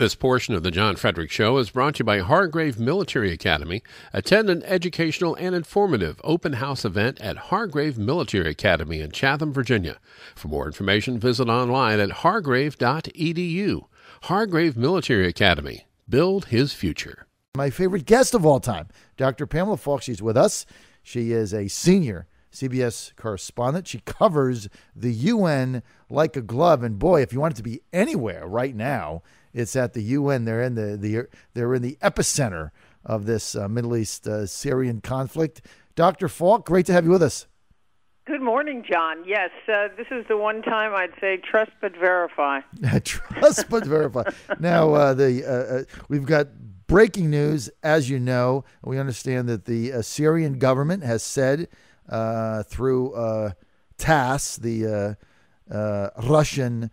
This portion of the John Fredericks Show is brought to you by Hargrave Military Academy. Attend an educational and informative open house event at Hargrave Military Academy in Chatham, Virginia. For more information, visit online at hargrave.edu. Hargrave Military Academy. Build his future. My favorite guest of all time, Dr. Pamela Falk. She's with us. She is a senior CBS correspondent. She covers the UN like a glove. And boy, if you want it to be anywhere right now, it's at the UN. They're in the epicenter of this Middle East Syrian conflict. Dr. Falk, great to have you with us. Good morning, John. Yes, this is the one time I'd say trust but verify. Trust but verify. Now, we've got breaking news, as you know. We understand that the Syrian government has said through TASS, the Russian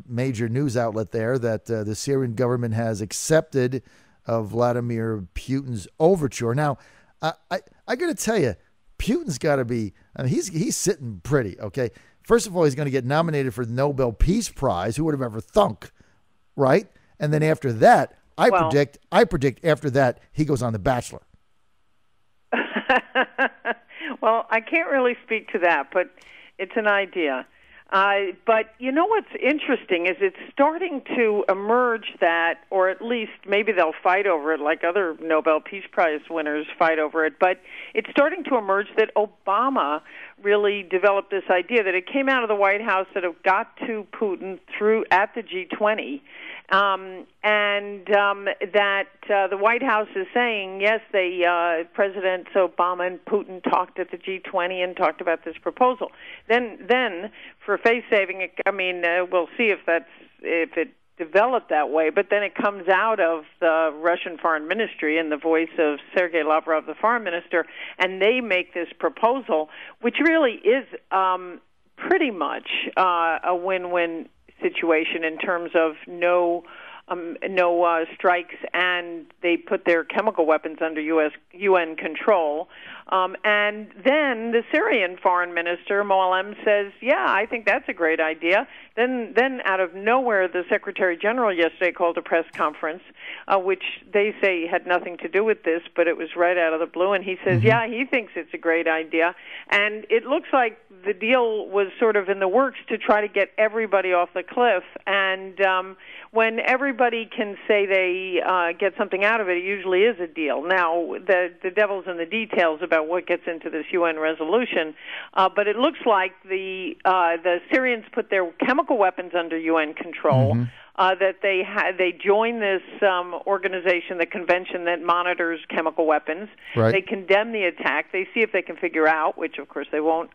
major news outlet there, that the Syrian government has accepted Vladimir Putin's overture. Now, I got to tell you, Putin's got to be, I mean, he's sitting pretty, okay? First of all, he's going to get nominated for the Nobel Peace Prize. Who would have ever thunk, right? And then after that, I predict after that, he goes on The Bachelor. Well, I can't really speak to that, but it's an idea. But you know what's interesting is it's starting to emerge that, or at least maybe they'll fight over it like other Nobel Peace Prize winners fight over it, but it's starting to emerge that Obama really developed this idea that it came out of the White House that it got to Putin at the G20. That the White House is saying, yes, Presidents Obama and Putin talked at the G20 and talked about this proposal. Then for face saving, I mean, we'll see if it developed that way. But then it comes out of the Russian Foreign Ministry in the voice of Sergei Lavrov, the foreign minister, and they make this proposal, which really is pretty much a win-win situation in terms of no strikes, and they put their chemical weapons under UN control. And then the Syrian foreign minister, Moallem, says, yeah, I think that's a great idea. Then out of nowhere, the Secretary General yesterday called a press conference, which they say had nothing to do with this, but it was right out of the blue, and he says, yeah, he thinks it's a great idea. And it looks like the deal was sort of in the works to try to get everybody off the cliff. And when everybody can say they get something out of it, it usually is a deal. Now, the devil's in the details about what gets into this UN resolution, but it looks like the Syrians put their chemical weapons under UN control. That they join this organization, the convention that monitors chemical weapons. Right. They condemn the attack. They see if they can figure out, which of course they won't,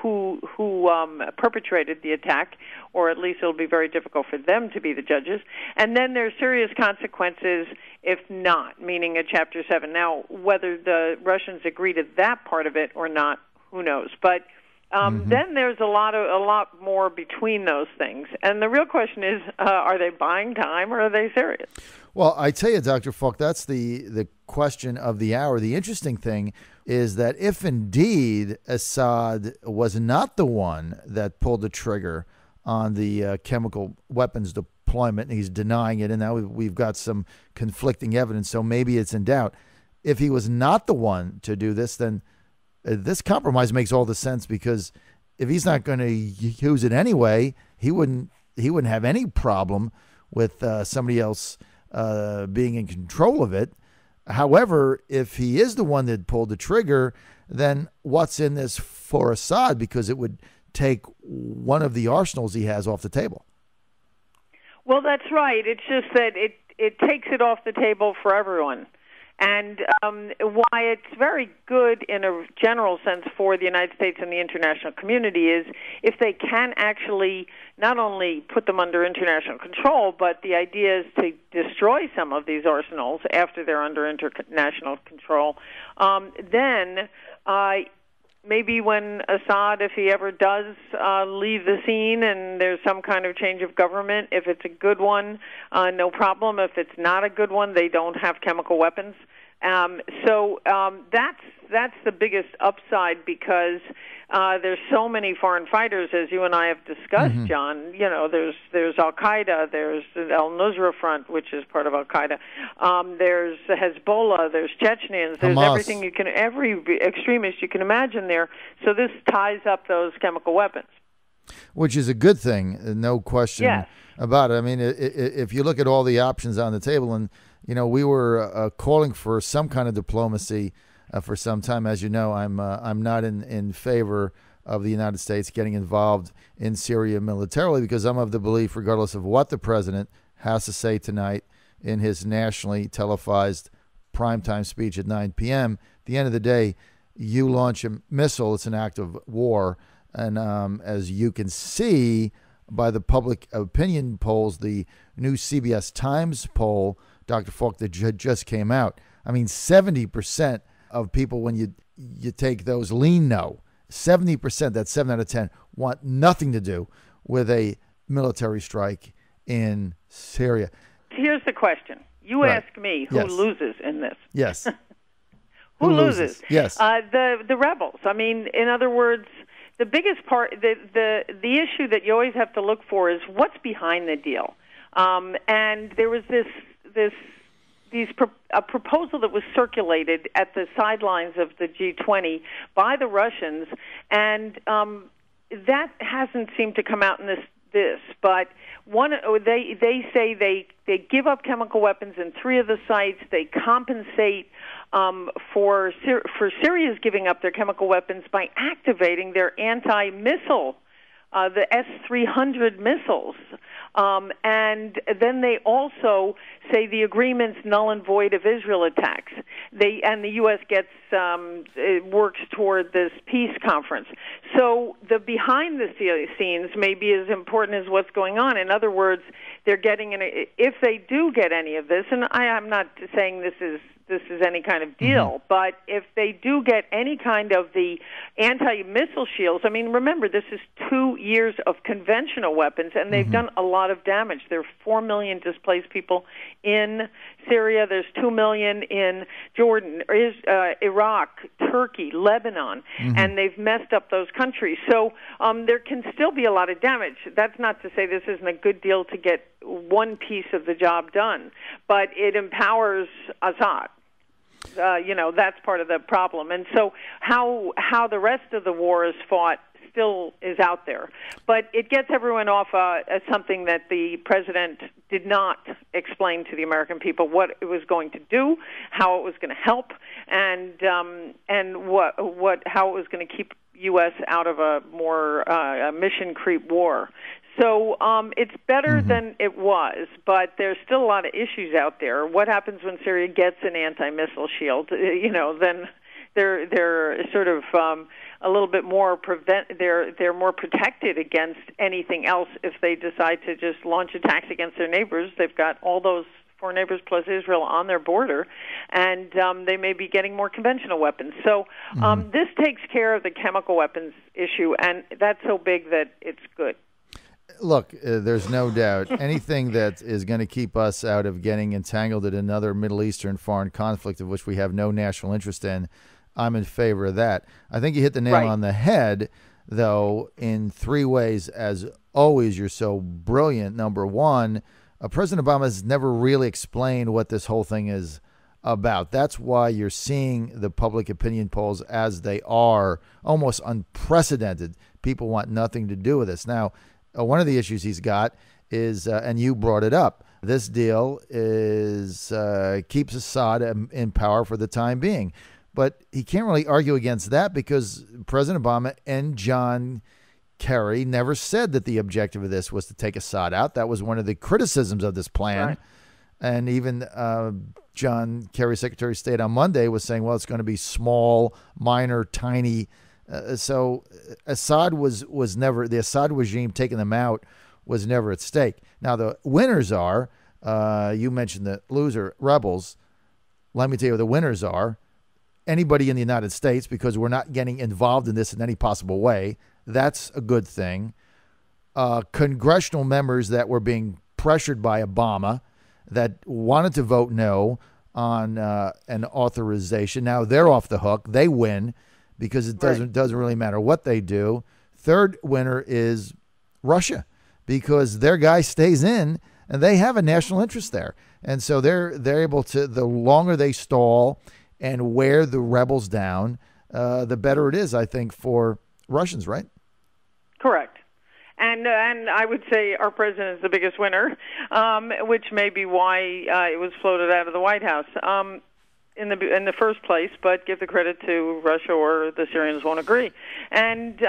who perpetrated the attack, or at least it'll be very difficult for them to be the judges. And then there's serious consequences if not, meaning a Chapter 7. Now, whether the Russians agree to that part of it or not, who knows? But then there's a lot more between those things. And the real question is, are they buying time or are they serious? Well, I tell you, Dr. Falk, that's the question of the hour. The interesting thing is that if indeed Assad was not the one that pulled the trigger on the chemical weapons deployment, and he's denying it, and now we've got some conflicting evidence, so maybe it's in doubt. If he was not the one to do this, then this compromise makes all the sense, because if he's not going to use it anyway, he wouldn't have any problem with somebody else being in control of it. However, if he is the one that pulled the trigger, then what's in this for Assad? Because it would take one of the arsenals he has off the table. Well, that's right. It's just that it takes it off the table for everyone. And why it's very good in a general sense for the United States and the international community is if they can actually not only put them under international control, but the idea is to destroy some of these arsenals after they're under international control. Then maybe when Assad, if he ever does leave the scene and there's some kind of change of government, if it's a good one, no problem. If it's not a good one, they don't have chemical weapons. So that's that's the biggest upside because there's so many foreign fighters, as you and I have discussed, John. You know, there's Al Qaeda, there's the Al Nusra Front, which is part of Al Qaeda. There's Hezbollah, there's Chechens, there's Hamas. every extremist you can imagine there. So this ties up those chemical weapons, which is a good thing, no question about it. I mean, if you look at all the options on the table, and you know, we were calling for some kind of diplomacy for some time. As you know, I'm not in favor of the United States getting involved in Syria militarily because I'm of the belief, regardless of what the president has to say tonight in his nationally televised primetime speech at 9 p.m., at the end of the day, you launch a missile, it's an act of war. And as you can see by the public opinion polls, the new CBS Times poll, Dr. Falk, that just came out, I mean, 70% of people, when you take those, lean no. 70%, that's 7 out of 10, want nothing to do with a military strike in Syria. Here's the question. You ask me who loses in this. Yes. Who loses? Yes. The rebels. I mean, in other words, the biggest part, the issue that you always have to look for is what's behind the deal. And there was a proposal that was circulated at the sidelines of the G20 by the Russians, and that hasn't seemed to come out in this. But they say they give up chemical weapons in 3 of the sites. They compensate for Syria's giving up their chemical weapons by activating their anti-missile, the S-300 missiles. And then they also say the agreement's null and void of Israel attacks. And the U.S. works toward this peace conference. So the behind the scenes may be as important as what's going on. In other words, they're getting if they do get any of this, and I'm not saying this is any kind of deal, but if they do get any kind of the anti-missile shields, I mean, remember, this is 2 years of conventional weapons, and they've done a lot of damage. There are 4 million displaced people in Syria. There's 2 million in Jordan, Iraq, Turkey, Lebanon, and they've messed up those countries. So there can still be a lot of damage. That's not to say this isn't a good deal to get one piece of the job done, but it empowers Assad. That's part of the problem. And so how the rest of the war is fought still is out there. But it gets everyone off as something that the president did not explain to the American people what it was going to do, how it was going to help, and how it was going to keep U.S. out of a more mission creep war. So it's better than it was, but there's still a lot of issues out there. What happens when Syria gets an anti-missile shield? Then they're sort of a little bit more they're more protected against anything else if they decide to just launch attacks against their neighbors. They've got all those 4 neighbors plus Israel on their border, and they may be getting more conventional weapons. So this takes care of the chemical weapons issue, and that's so big that it's good. Look, there's no doubt anything that is going to keep us out of getting entangled in another Middle Eastern foreign conflict of which we have no national interest in, I'm in favor of that. I think you hit the nail on the head, though, in 3 ways. As always, you're so brilliant. Number one, President Obama has never really explained what this whole thing is about. That's why you're seeing the public opinion polls as they are, almost unprecedented. People want nothing to do with this. Now, one of the issues he's got is, and you brought it up, this deal is keeps Assad in power for the time being. But he can't really argue against that because President Obama and John Kerry never said that the objective of this was to take Assad out. That was one of the criticisms of this plan. Right. And even John Kerry, Secretary of State, on Monday was saying, well, it's going to be small, minor, tiny. So Assad was never, the Assad regime taking them out was never at stake. Now, the winners are, you mentioned the loser, rebels. Let me tell you what the winners are. Anybody in the United States, because we're not getting involved in this in any possible way. That's a good thing. Congressional members that were being pressured by Obama that wanted to vote no on an authorization. Now they're off the hook. They win because it doesn't really matter what they do. Third winner is Russia because their guy stays in and they have a national interest there. And so they're able to, the longer they stall and wear the rebels down, the better it is, I think, for Russians, right? Correct. And I would say our president is the biggest winner, which may be why it was floated out of the White House in the first place. But give the credit to Russia, or the Syrians won't agree. And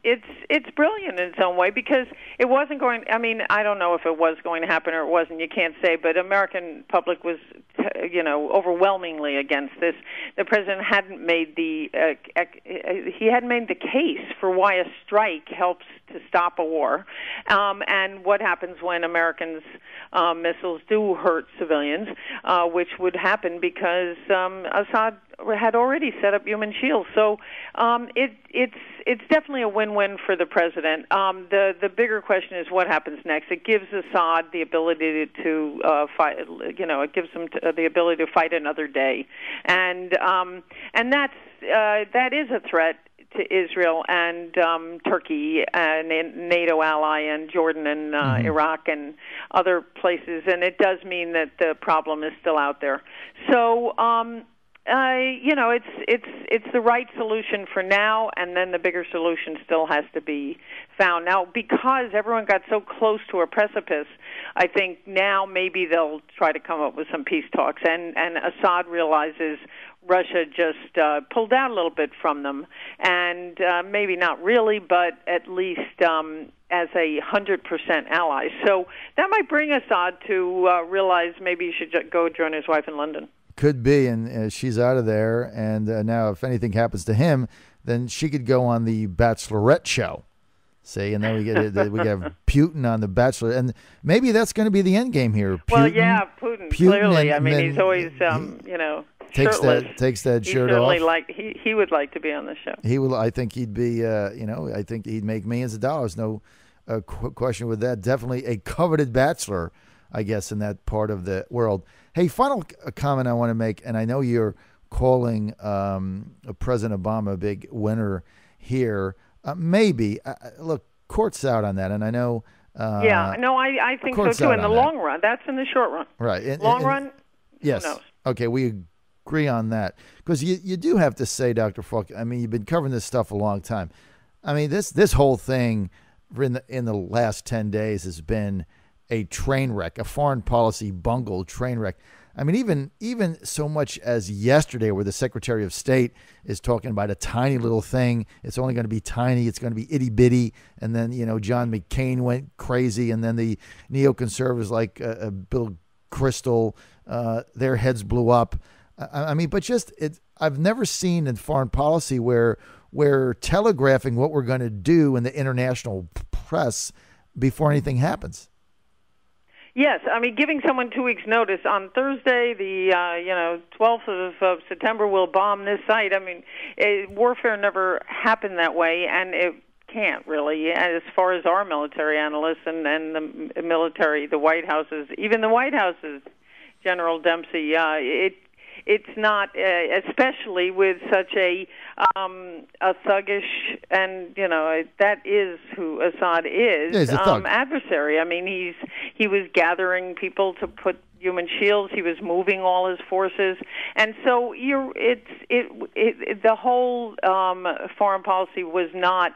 it's brilliant in its own way because it wasn't going. I mean, I don't know if it was going to happen or it wasn't. You can't say. But American public was, overwhelmingly against this. The president hadn't made the case for why a strike helps to stop a war, and what happens when Americans' missiles do hurt civilians, which would happen because Assad had already set up human shields. So it's definitely a win-win for the president. The bigger question is what happens next. It gives Assad the ability to fight. It gives him the ability to fight another day, and that is a threat to Israel and Turkey and NATO ally and Jordan and Iraq and other places, and it does mean that the problem is still out there. So, it's the right solution for now, and then the bigger solution still has to be found. Now, because everyone got so close to a precipice, I think now maybe they'll try to come up with some peace talks, and Assad realizes Russia just pulled out a little bit from them, and maybe not really, but at least as a 100% ally. So that might bring Assad to realize maybe he should go join his wife in London. Could be, and she's out of there, and now if anything happens to him, then she could go on the Bachelorette show. See, and then we have Putin on the Bachelor, and maybe that's going to be the end game here. Putin, well, yeah, Putin clearly. He's always, takes that shirt off. He would like to be on the show. He will. I think he'd be. I think he'd make millions of dollars. No question with that. Definitely a coveted bachelor, I guess, in that part of the world. Hey, final comment I want to make, and I know you're calling President Obama a big winner here. Maybe look, court's out on that, and I know. I think so too. In the long run, that's in the short run. Right. Long run. Yes. Who knows? Okay, we agree on that because you do have to say, Dr. Falk. I mean, you've been covering this stuff a long time. I mean, this whole thing in the last 10 days has been a train wreck, a foreign policy bungled train wreck. I mean, even so much as yesterday, where the Secretary of State is talking about a tiny little thing. It's only going to be tiny. It's going to be itty bitty. And then John McCain went crazy, and then the neoconservatives like Bill Kristol, their heads blew up. I mean, but I've never seen in foreign policy where we're telegraphing what we're going to do in the international press before anything happens. Yes, I mean, giving someone 2 weeks' notice on Thursday, the 12th of September, we'll bomb this site. I mean, warfare never happened that way, and it can't really. As far as our military analysts and the military, the White House's, even the White House's General Dempsey, it's not, especially with such a thuggish, and that is who Assad is, adversary. I mean, he was gathering people to put human shields. He was moving all his forces, and so the whole foreign policy was not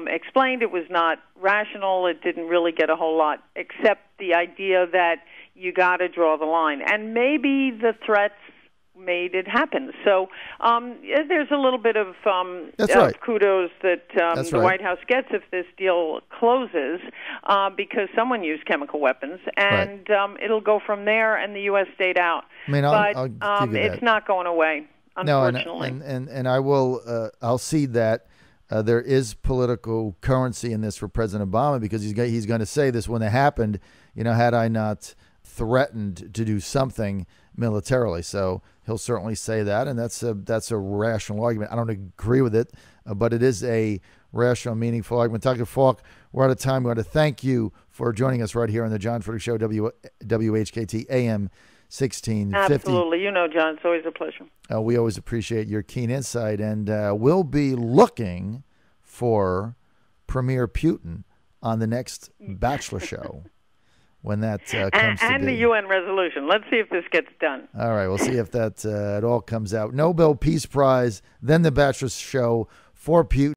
explained. It was not rational. It didn't really get a whole lot, except the idea that you got to draw the line, and maybe the threats made it happen. So there's a little bit of kudos that the White House gets if this deal closes, because someone used chemical weapons, and it'll go from there, and the U.S. stayed out. I mean, I'll it's not going away, unfortunately. No, and I will. I'll cede that. There is political currency in this for President Obama, because he's going to say this when it happened. Had I not threatened to do something militarily, so he'll certainly say that, and that's a rational argument. I don't agree with it, but it is a rational, meaningful argument. Dr. Falk, we're out of time. We want to thank you for joining us right here on the John Fredericks Show, WHKT AM 1650. Absolutely. You know, John, it's always a pleasure. We always appreciate your keen insight, and we'll be looking for Premier Putin on the next Bachelor show when that comes to be. And the UN resolution. Let's see if this gets done. All right, we'll see if that it all comes out. Nobel Peace Prize, then the Bachelor show for Putin.